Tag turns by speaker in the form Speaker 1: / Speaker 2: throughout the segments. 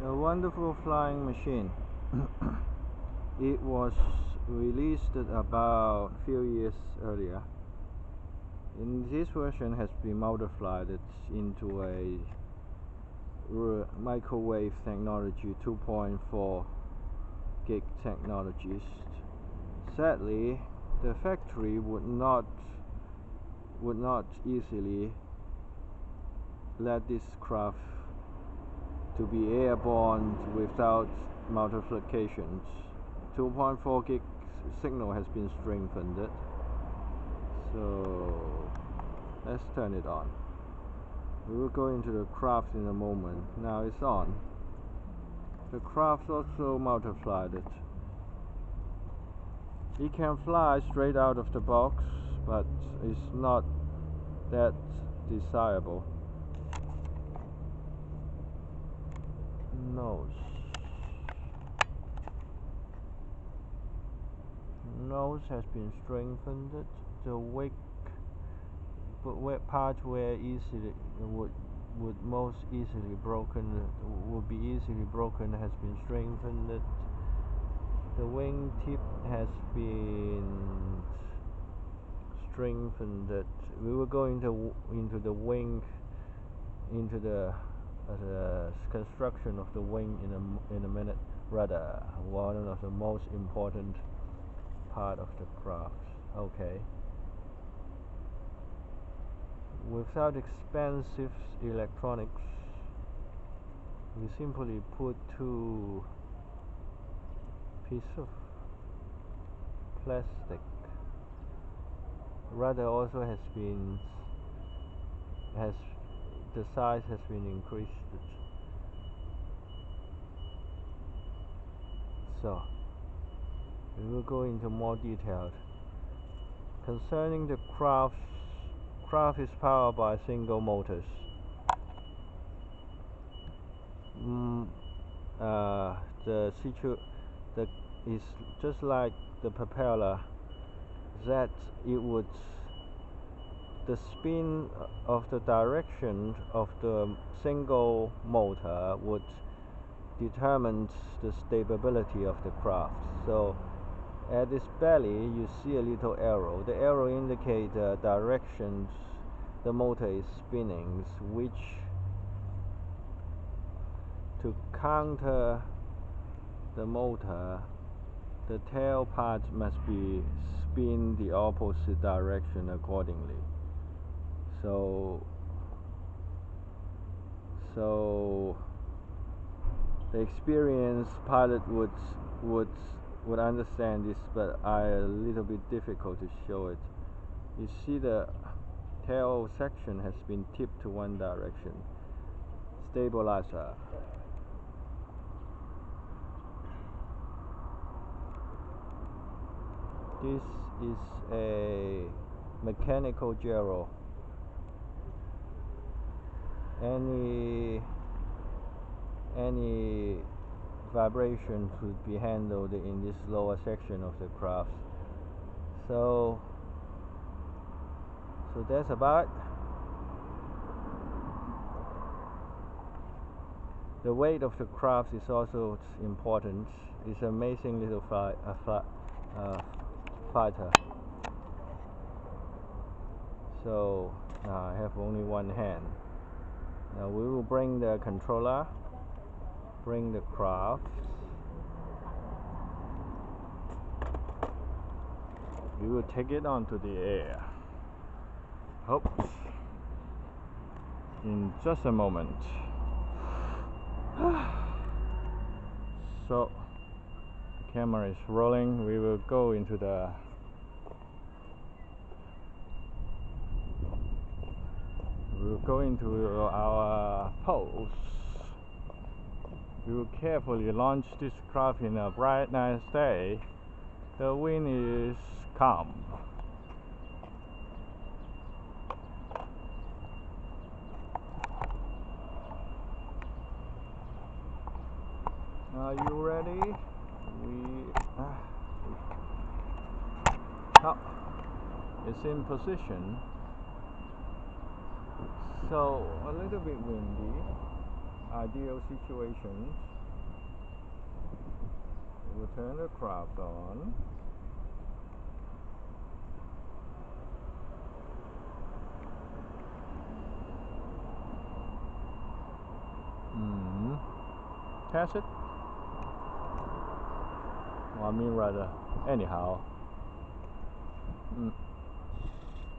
Speaker 1: A wonderful flying machine. It was released about a few years earlier. In this version has been modified into a microwave technology 2.4 gig technologies. Sadly, the factory would not easily let this craft to be airborne without multiplications. 2.4 gig signal has been strengthened. So let's turn it on. We will go into the craft in a moment. Now it's on. The craft also multiplied it. It can fly straight out of the box, but it's not that desirable. Nose has been strengthened. The wing part where would be easily broken has been strengthened. The wing tip has been strengthened. We will go into the wing, into the construction of the wing in a minute. Rather, one of the most important part of the craft. Okay. Without expensive electronics, we simply put two pieces of plastic. Rather also the size has been increased. So we will go into more details concerning the craft. Craft is powered by single motors. Is just like the propeller, that the spin of the direction of the single motor would determine the stability of the craft. So at its belly you see a little arrow. The arrow indicates the directions the motor is spinning, which to counter the motor, the tail part must be spin the opposite direction accordingly. So the experienced pilot would understand this, but a little bit difficult to show it. You see the tail section has been tipped to one direction. Stabilizer. This is a mechanical gyro. Any vibration could be handled in this lower section of the craft. So that's about. The weight of the craft is also important. It's an amazing little fighter. So I have only one hand. Now we will bring the controller, bring the craft. We will take it onto the air. Oops. In just a moment. So the camera is rolling. We will go into our pose. We will carefully launch this craft in a bright, nice day. The wind is calm. Are you ready? It's in position. So a little bit windy. ideal situations, we'll turn the craft on. Catch it? Well, I mean rather, anyhow.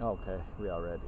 Speaker 1: Okay, we are ready.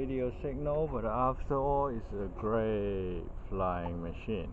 Speaker 1: radio signal, but after all, it's a great flying machine.